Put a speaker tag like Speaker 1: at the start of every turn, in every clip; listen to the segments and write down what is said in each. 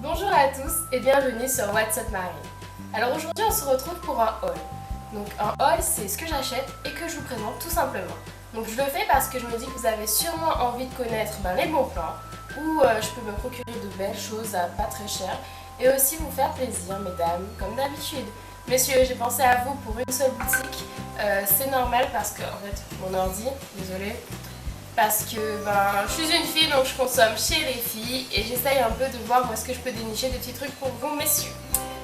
Speaker 1: Bonjour à tous et bienvenue sur What's Up Marine. Alors aujourd'hui on se retrouve pour un haul. Donc un haul c'est ce que j'achète et que je vous présente tout simplement. Donc je le fais parce que je me dis que vous avez sûrement envie de connaître les bons plans où je peux me procurer de belles choses à pas très cher et aussi vous faire plaisir mesdames comme d'habitude. Messieurs, j'ai pensé à vous pour une seule boutique, c'est normal parce que en fait mon ordi, désolé, parce que je suis une fille donc je consomme chez les filles et j'essaye un peu de voir où est-ce que je peux dénicher des petits trucs pour vous messieurs.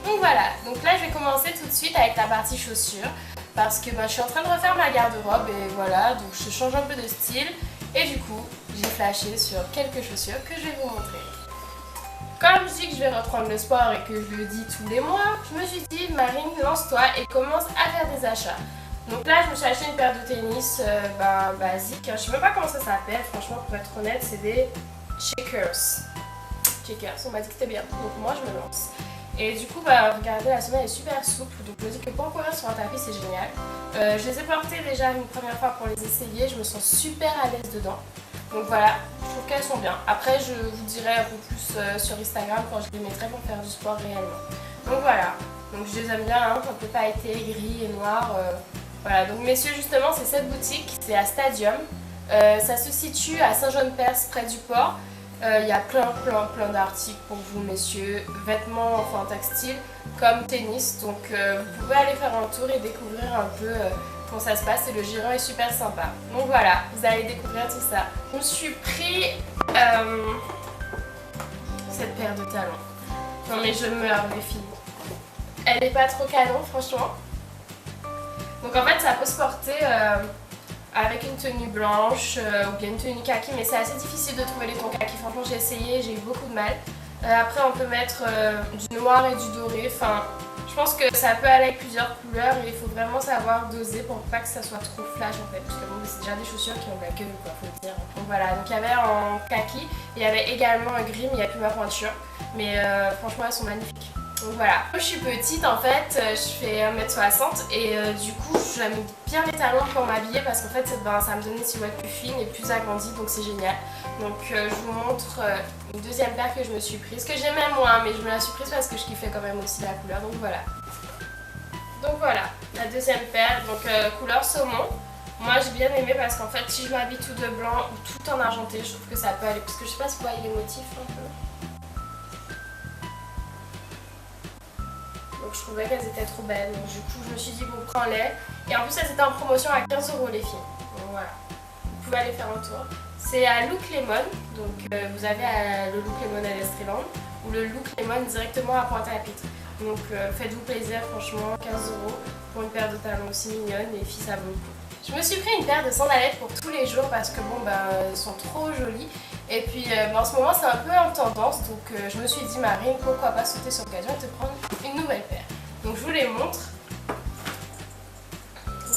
Speaker 1: Donc voilà, donc là je vais commencer tout de suite avec la partie chaussures parce que je suis en train de refaire ma garde-robe et voilà, donc je change un peu de style et du coup j'ai flashé sur quelques chaussures que je vais vous montrer. Comme je dis que je vais reprendre le sport et que je le dis tous les mois, je me suis dit Marine, lance-toi et commence à faire des achats. Donc là je me suis acheté une paire de tennis basique, je sais même pas comment ça s'appelle, franchement pour être honnête c'est des Checkers, on m'a dit que c'était bien, donc moi je me lance. Et du coup regardez la semelle est super souple, donc je me dis que pour courir sur un tapis c'est génial. Je les ai portées déjà une première fois pour les essayer, je me sens super à l'aise dedans. Donc voilà, je trouve qu'elles sont bien. Après je vous dirai un peu plus sur Instagram quand je les mettrai pour faire du sport réellement. Donc voilà, donc je les aime bien, ça ne peut pas être gris et noir. Voilà, donc messieurs justement c'est cette boutique, c'est à Stadium. Ça se situe à Saint-Jean-de-Perse près du port. Il y a plein d'articles pour vous messieurs, vêtements enfin textiles comme tennis. Donc vous pouvez aller faire un tour et découvrir un peu comment ça se passe et le gérant est super sympa. Donc voilà, vous allez découvrir tout ça. Je me suis pris cette paire de talons. Non mais je meurs les filles. Elle est pas trop canon franchement. Donc en fait ça peut se porter avec une tenue blanche ou bien une tenue kaki, mais c'est assez difficile de trouver les tons kaki. Franchement j'ai essayé, j'ai eu beaucoup de mal. Après on peut mettre du noir et du doré. Enfin, je pense que ça peut aller avec plusieurs couleurs et il faut vraiment savoir doser pour pas que ça soit trop flash en fait. Parce que bon, c'est déjà des chaussures qui ont de la gueule quoi, faut le dire. Donc voilà, donc il y avait en kaki et il y avait également un gris, mais il n'y a plus ma pointure. Mais franchement elles sont magnifiques. Donc voilà, comme je suis petite en fait, je fais 1m60 et du coup j'aime bien les talons pour m'habiller parce qu'en fait ça me donne une silhouette plus fine et plus agrandie donc c'est génial. Donc je vous montre une deuxième paire que je me suis prise, que j'aimais moins mais je me la suis prise parce que je kiffais quand même aussi la couleur donc voilà. Donc voilà, la deuxième paire, donc couleur saumon. Moi j'ai bien aimé parce qu'en fait si je m'habille tout de blanc ou tout en argenté je trouve que ça peut aller parce que je sais pas si vous voyez les motifs un peu. Donc je trouvais qu'elles étaient trop belles, donc du coup je me suis dit bon prends-les. Et en plus elles étaient en promotion à 15 € les filles. Donc voilà, vous pouvez aller faire un tour. C'est à Look Lemon, donc vous avez le Look Lemon à l'Estreland ou le Look Lemon directement à Pointe-à-Pitre. Donc faites-vous plaisir franchement, 15 € pour une paire de talons aussi mignonne, les filles ça vaut le coup. Je me suis pris une paire de sandalettes pour tous les jours parce que bon elles sont trop jolies. Et puis en ce moment c'est un peu en tendance donc je me suis dit Marine pourquoi pas sauter sur l'occasion et te prendre une nouvelle paire. Donc je vous les montre.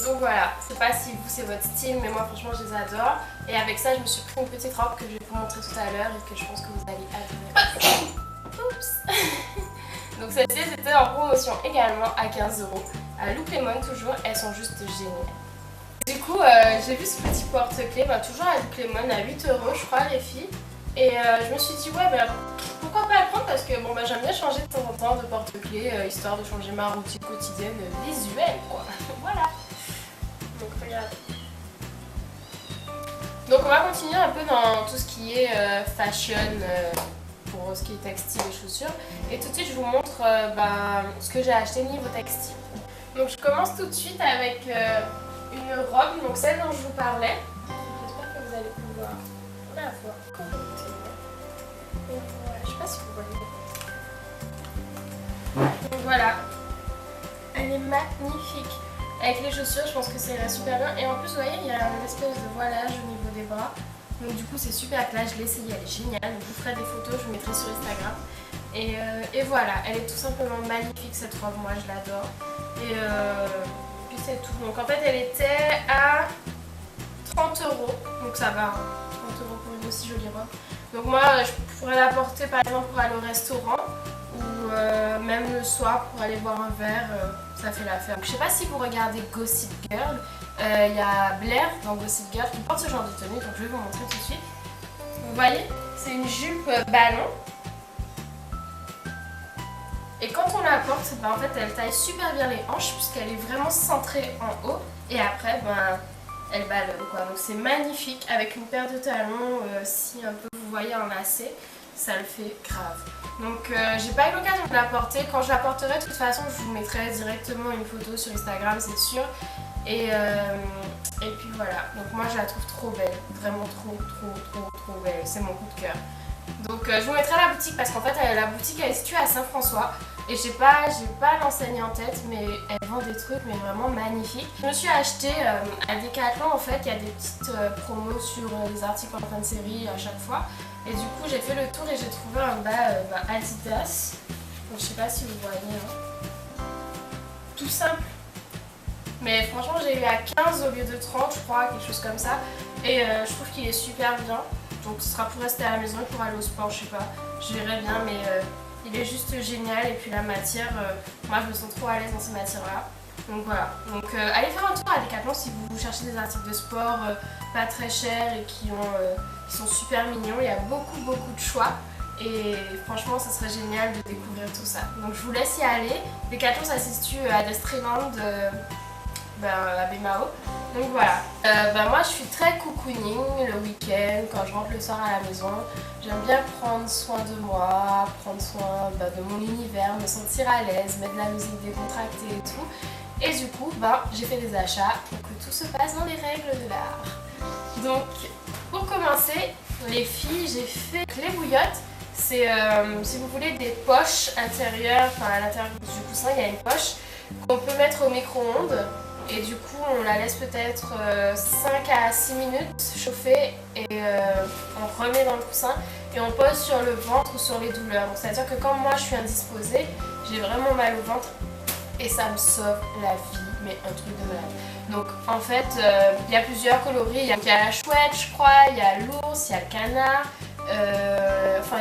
Speaker 1: Donc voilà, je sais pas si vous c'est votre style mais moi franchement je les adore. Et avec ça je me suis pris une petite robe que je vais vous montrer tout à l'heure et que je pense que vous allez adorer. Oups. Donc celle-ci c'était en promotion également à 15 € à Look Lemon toujours, elles sont juste géniales. Du coup, j'ai vu ce petit porte-clés, toujours à Look Lemon à 8 € je crois les filles. Et je me suis dit ouais pourquoi pas le prendre parce que bon j'aime bien changer de temps en temps de porte-clés histoire de changer ma routine quotidienne visuelle quoi. Voilà. Donc regardez. Donc on va continuer un peu dans tout ce qui est fashion pour ce qui est textile et chaussures. Et tout de suite je vous montre ce que j'ai acheté niveau textile. Donc je commence tout de suite avec une robe, donc celle dont je vous parlais. J'espère que vous allez pouvoir la voir correctement. Donc voilà, je sais pas si vous voyez. Donc voilà, elle est magnifique. Avec les chaussures, je pense que ça ira super bien. Et en plus, vous voyez, il y a une espèce de voilage au niveau des bras. Donc du coup, c'est super classe. Je l'ai essayé, elle est géniale. Donc, je vous ferai des photos, je vous mettrai sur Instagram. Et voilà, elle est tout simplement magnifique cette robe. Moi, je l'adore. Et puis c'est tout. Donc en fait, elle était à 30 €. Donc ça va, 30 € pour une aussi jolie robe. Donc moi, je pourrais la porter par exemple pour aller au restaurant ou même le soir pour aller boire un verre. Ça fait l'affaire. Je sais pas si vous regardez Gossip Girl, il y a Blair dans Gossip Girl qui porte ce genre de tenue, donc je vais vous montrer tout de suite. Vous voyez, c'est une jupe ballon Et quand on la porte, en fait elle taille super bien les hanches puisqu'elle est vraiment centrée en haut. Et après elle ballonne quoi. Donc c'est magnifique avec une paire de talons, si un peu vous voyez en lacet, ça le fait grave. Donc j'ai pas eu l'occasion de la porter. Quand je la porterai, de toute façon je vous mettrai directement une photo sur Instagram, c'est sûr. Et puis voilà, donc moi je la trouve trop belle, vraiment trop belle, c'est mon coup de cœur. Donc je vous mettrai la boutique parce qu'en fait la boutique elle est située à Saint-François. Et j'ai pas l'enseigne en tête, mais elle vend des trucs mais vraiment magnifiques. Je me suis acheté à Decathlon, en fait il y a des petites promos sur les articles en fin de série à chaque fois. Et du coup j'ai fait le tour et j'ai trouvé un bas Adidas. Donc, je sais pas si vous voyez, hein. Tout simple. Mais franchement j'ai eu à 15 au lieu de 30 je crois, quelque chose comme ça. Et je trouve qu'il est super bien. Donc ce sera pour rester à la maison et pour aller au sport, je sais pas. Je verrai bien mais... il est juste génial et puis la matière, moi je me sens trop à l'aise dans ces matières-là. Donc voilà, donc allez faire un tour à Decathlon si vous cherchez des articles de sport pas très chers et qui sont super mignons. Il y a beaucoup de choix et franchement ça serait génial de découvrir tout ça. Donc je vous laisse y aller. Decathlon ça se situe à Destreland, à Bémao. Donc voilà, moi je suis très cocooning le week-end, quand je rentre le soir à la maison. J'aime bien prendre soin de moi, prendre soin de mon univers, me sentir à l'aise, mettre de la musique décontractée et tout. Et du coup, j'ai fait des achats pour que tout se passe dans les règles de l'art. Donc pour commencer, les filles, j'ai fait clé bouillotte. C'est, si vous voulez, des poches intérieures, à l'intérieur du coussin il y a une poche qu'on peut mettre au micro-ondes. Et du coup on la laisse peut-être 5 à 6 minutes chauffer et on remet dans le coussin et on pose sur le ventre ou sur les douleurs. Donc c'est à dire que quand moi je suis indisposée, j'ai vraiment mal au ventre et ça me sauve la vie, mais un truc de malade. Donc en fait il y a plusieurs coloris, il y a la chouette je crois, il y a l'ours, il y a le canard.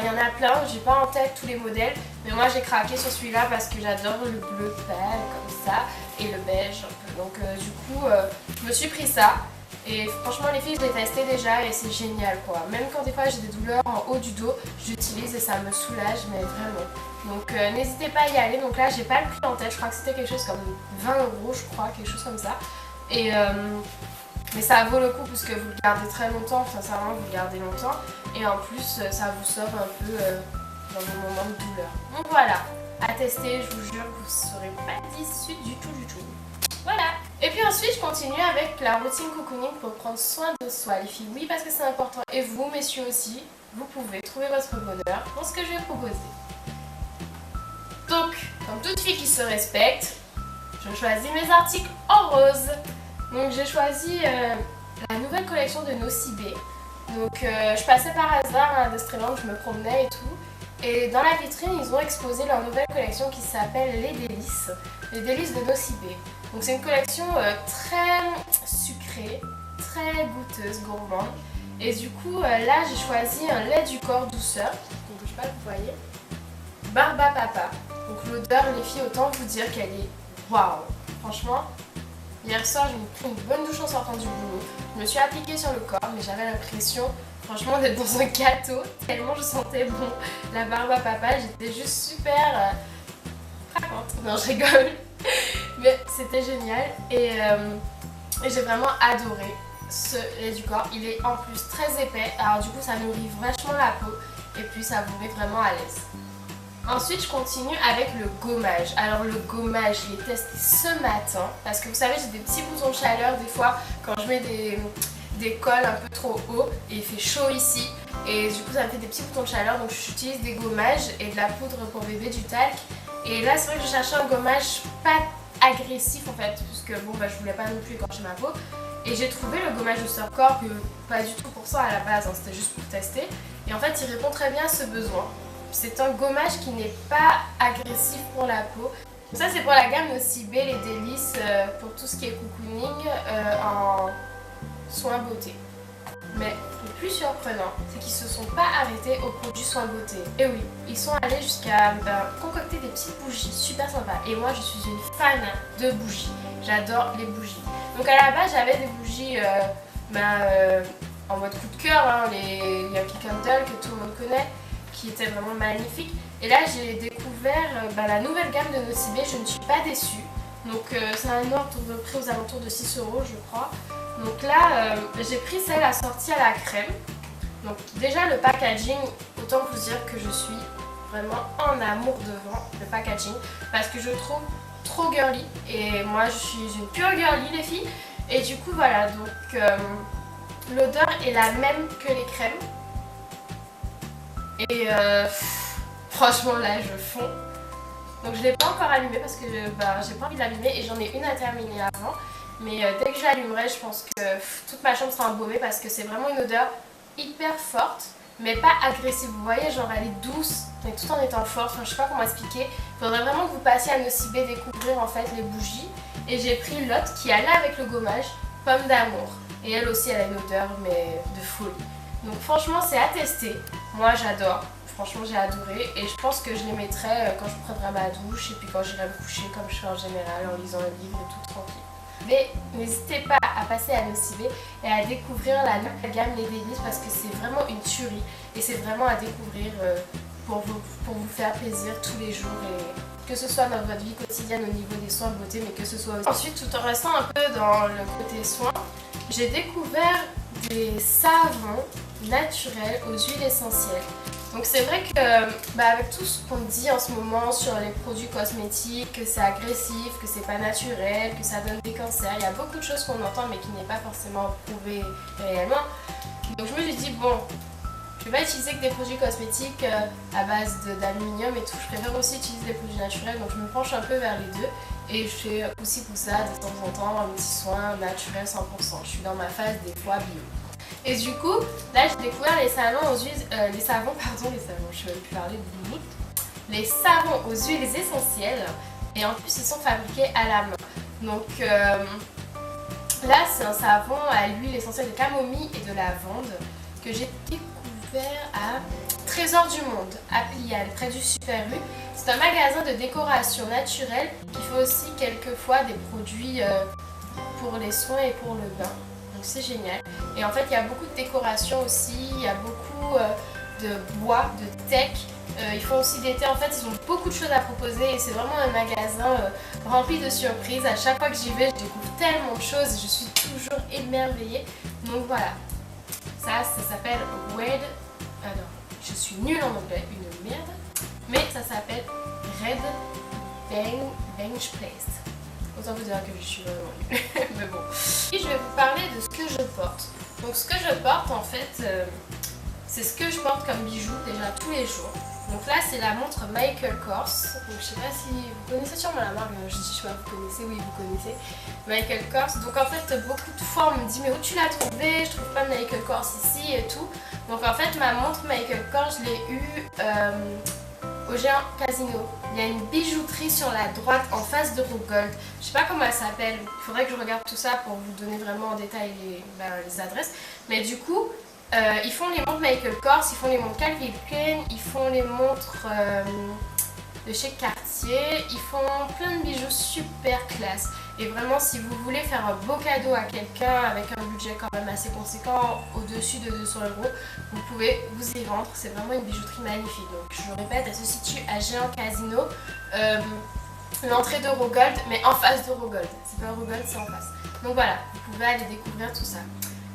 Speaker 1: Il y en a plein, j'ai pas en tête tous les modèles, mais moi j'ai craqué sur celui-là parce que j'adore le bleu pâle comme ça et le beige un peu. Donc du coup je me suis pris ça et franchement les filles je l'ai testé déjà et c'est génial quoi. Même quand des fois j'ai des douleurs en haut du dos, j'utilise et ça me soulage mais vraiment. Donc n'hésitez pas à y aller. Donc là j'ai pas le prix en tête, je crois que c'était quelque chose comme 20 € je crois, quelque chose comme ça. Et mais ça vaut le coup puisque vous le gardez très longtemps, sincèrement vous le gardez longtemps et en plus ça vous sauve un peu dans vos moments de douleur. Donc voilà, à tester, je vous jure que vous ne serez pas déçus du tout. Voilà. Et puis ensuite je continue avec la routine cocooning pour prendre soin de soi les filles, oui parce que c'est important et vous messieurs aussi, vous pouvez trouver votre bonheur dans ce que je vais proposer. Donc, comme toute fille qui se respecte, je choisis mes articles en rose. Donc j'ai choisi la nouvelle collection de Nocibé. Donc je passais par hasard à Destreland, je me promenais et tout. Et dans la vitrine, ils ont exposé leur nouvelle collection qui s'appelle Les Délices. Les Délices de Nocibé. Donc c'est une collection très sucrée, très goûteuse, gourmande. Et du coup, là j'ai choisi un lait du corps douceur. Donc je sais pas si vous voyez. Barba Papa. Donc l'odeur, les filles, autant vous dire qu'elle est waouh. Franchement. Hier soir, j'ai pris une bonne douche en sortant du boulot. Je me suis appliquée sur le corps, mais j'avais l'impression, franchement, d'être dans un gâteau. Tellement je sentais bon la barbe à papa. J'étais juste super craquante. Non, je rigole. Mais c'était génial. Et j'ai vraiment adoré ce lait du corps. Il est en plus très épais. Alors du coup, ça nourrit vachement la peau. Et puis, ça vous met vraiment à l'aise. Ensuite, je continue avec le gommage. Alors le gommage, je l'ai testé ce matin parce que vous savez, j'ai des petits boutons de chaleur des fois quand je mets des cols un peu trop hauts et il fait chaud ici. Et du coup, ça me fait des petits boutons de chaleur. Donc j'utilise des gommages et de la poudre pour bébé, du talc. Et là, c'est vrai que je cherchais un gommage pas agressif en fait, puisque bon, je voulais pas non plus écorcher ma peau. Et j'ai trouvé le gommage de Surcorp, pas du tout pour ça à la base, hein, c'était juste pour tester. Et en fait, il répond très bien à ce besoin. C'est un gommage qui n'est pas agressif pour la peau. Ça c'est pour la gamme Nocibé, les délices pour tout ce qui est cocooning en soins beauté. Mais le plus surprenant, c'est qu'ils se sont pas arrêtés aux produits soins beauté. Et oui, ils sont allés jusqu'à concocter des petites bougies super sympas. Et moi je suis une fan de bougies. J'adore les bougies. Donc à la base j'avais des bougies en mode coup de cœur, hein, les Yankee Candle que tout le monde connaît, qui était vraiment magnifique. Et là j'ai découvert découvert la nouvelle gamme de Nocibé, je ne suis pas déçue. Donc c'est un ordre de prix aux alentours de 6 € je crois. Donc là j'ai pris celle assortie à la crème. Donc déjà le packaging, autant vous dire que je suis vraiment en amour devant le packaging parce que je trouve trop girly et moi je suis une pure girly les filles. Et du coup voilà, donc l'odeur est la même que les crèmes. Et franchement là je fonds. Donc je ne l'ai pas encore allumé parce que j'ai pas envie de l'allumer et j'en ai une à terminer avant. Mais dès que je l'allumerai, je pense que toute ma chambre sera embaumée parce que c'est vraiment une odeur hyper forte mais pas agressive. Vous voyez, genre elle est douce mais tout en étant forte. Enfin, je sais pas comment expliquer. Il faudrait vraiment que vous passiez à Nocibé découvrir en fait les bougies. Et j'ai pris l'autre qui allait avec le gommage, Pomme d'amour. Et elle aussi elle a une odeur mais de folie. Donc franchement c'est à tester. Moi j'adore. Franchement j'ai adoré et je pense que je les mettrai quand je prendrai ma douche et puis quand j'irai me coucher comme je fais en général en lisant un livre et tout tranquille. Mais n'hésitez pas à passer à Nocibé et à découvrir la nouvelle gamme Les Délices parce que c'est vraiment une tuerie et c'est vraiment à découvrir pour vous faire plaisir tous les jours et que ce soit dans votre vie quotidienne au niveau des soins de beauté mais que ce soit aussi. Ensuite, tout en restant un peu dans le côté soins, j'ai découvert des savons naturels aux huiles essentielles. Donc c'est vrai que avec tout ce qu'on dit en ce moment sur les produits cosmétiques, que c'est agressif, que c'est pas naturel, que ça donne des cancers, il y a beaucoup de choses qu'on entend mais qui n'est pas forcément prouvé réellement. Donc je me suis dit bon, je vais pas utiliser que des produits cosmétiques à base d'aluminium et tout, je préfère aussi utiliser des produits naturels donc je me penche un peu vers les deux. Et je fais aussi pour ça de temps en temps un petit soin naturel 100%. Je suis dans ma phase des fois bio. Et du coup, là j'ai découvert les savons aux huiles, les savons, je vais même plus parler de limite. Les savons aux huiles essentielles et en plus ils sont fabriqués à la main. Donc là c'est un savon à l'huile essentielle de camomille et de lavande que j'ai découvert à Trésor du Monde, à Pliane, près du Super U. C'est un magasin de décoration naturelle qui fait aussi quelquefois des produits pour les soins et pour le bain. Donc c'est génial. Et en fait il y a beaucoup de décoration aussi, il y a beaucoup de bois, de tech. Ils font aussi des thés, en fait ils ont beaucoup de choses à proposer et c'est vraiment un magasin rempli de surprises. À chaque fois que j'y vais je découvre tellement de choses et je suis toujours émerveillée. Donc voilà, ça s'appelle Red, je suis nulle en anglais, une merde, mais ça s'appelle Red Bench Place. Autant vous dire que je suis vraiment nulle, mais bon. Et je vais vous parler de ce que je porte. Donc ce que je porte en fait, c'est ce que je porte comme bijou déjà tous les jours. Donc là c'est la montre Michael Kors. Donc je sais pas si vous connaissez sûrement la marque, je sais pas, vous connaissez, oui vous connaissez Michael Kors. Donc en fait beaucoup de fois on me dit mais où tu l'as trouvé, je trouve pas de Michael Kors ici et tout. Donc en fait ma montre Michael Kors je l'ai eue au Géant Casino. Il y a une bijouterie sur la droite en face de Rogold. Je sais pas comment elle s'appelle, il faudrait que je regarde tout ça pour vous donner vraiment en détail les adresses. Mais du coup ils font les montres Michael Kors, ils font les montres Calvin Klein, ils font les montres de chez Cartier, ils font plein de bijoux super classe. Et vraiment si vous voulez faire un beau cadeau à quelqu'un avec un budget quand même assez conséquent, au-dessus de 200 €, vous pouvez vous y rendre. C'est vraiment une bijouterie magnifique. Donc je vous répète, elle se situe à Géant Casino, l'entrée de Rogold, mais en face de Rogold. C'est pas Rogold, c'est en face. Donc voilà, vous pouvez aller découvrir tout ça.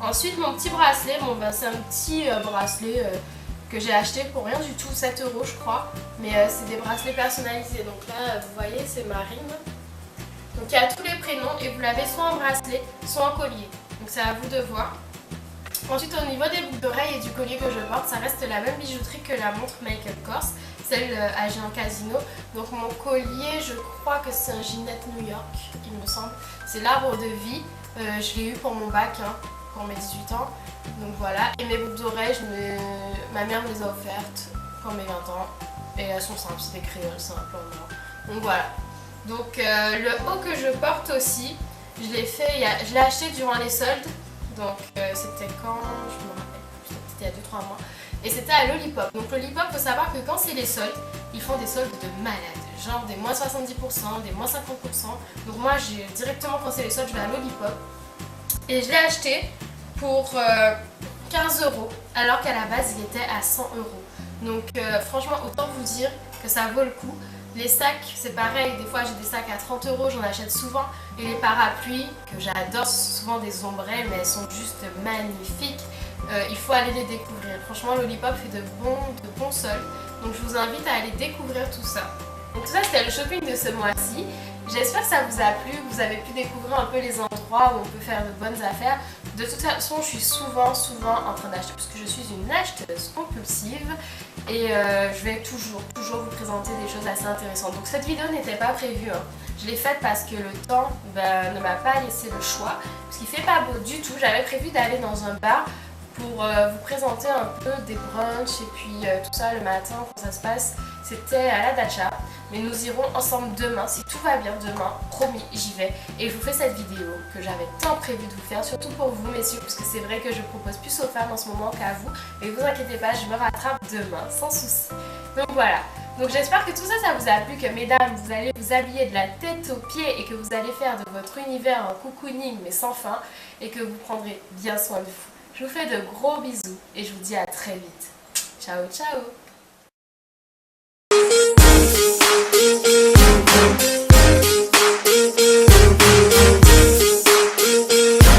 Speaker 1: Ensuite mon petit bracelet, c'est un petit bracelet que j'ai acheté pour rien du tout, 7 € je crois. Mais c'est des bracelets personnalisés. Donc là vous voyez c'est Marine. Donc il y a tous les prénoms et vous l'avez soit en bracelet, soit en collier. Donc c'est à vous de voir. Ensuite au niveau des boucles d'oreilles et du collier que je porte, ça reste la même bijouterie que la montre Michael Kors, celle à Géant Casino. Donc mon collier, je crois que c'est un Ginette New York, il me semble. C'est l'arbre de vie, je l'ai eu pour mon bac, pour mes 18 ans. Donc voilà, et mes boucles d'oreilles, ma mère me les a offertes pour mes 20 ans. Et elles sont simples, c'est des créoles simples en or. Donc voilà. Donc le haut que je porte aussi, je l'ai acheté durant les soldes. Donc c'était quand, je me rappelle, c'était il y a 2-3 mois. Et c'était à Lollipop. Donc Lollipop, il faut savoir que quand c'est les soldes, ils font des soldes de malades. Genre des moins 70%, des moins 50%. Donc moi, directement quand c'est les soldes, je vais à Lollipop. Et je l'ai acheté pour 15 €, alors qu'à la base, il était à 100 €. Donc franchement, autant vous dire que ça vaut le coup. Les sacs, c'est pareil, des fois j'ai des sacs à 30 euros, j'en achète souvent. Et les parapluies, que j'adore, c'est souvent des ombrelles, mais elles sont juste magnifiques. Il faut aller les découvrir. Franchement, Lollipop fait de bons soldes. Donc je vous invite à aller découvrir tout ça. Donc tout ça, c'était le shopping de ce mois-ci. J'espère que ça vous a plu, que vous avez pu découvrir un peu les endroits où on peut faire de bonnes affaires. De toute façon, je suis souvent en train d'acheter parce que je suis une acheteuse compulsive et je vais toujours vous présenter des choses assez intéressantes. Donc cette vidéo n'était pas prévue, hein. Je l'ai faite parce que le temps ne m'a pas laissé le choix, parce qu'il fait pas beau du tout. J'avais prévu d'aller dans un bar pour vous présenter un peu des brunchs et puis tout ça le matin, quand ça se passe. C'était à la Dacha, mais nous irons ensemble demain, si tout va bien demain, promis, j'y vais. Et je vous fais cette vidéo que j'avais tant prévu de vous faire, surtout pour vous messieurs, parce que c'est vrai que je propose plus aux femmes en ce moment qu'à vous. Mais vous inquiétez pas, je me rattrape demain, sans souci. Donc voilà, donc j'espère que tout ça, ça vous a plu, que mesdames, vous allez vous habiller de la tête aux pieds et que vous allez faire de votre univers un cocooning mais sans fin, et que vous prendrez bien soin de vous. Je vous fais de gros bisous et je vous dis à très vite. Ciao, ciao!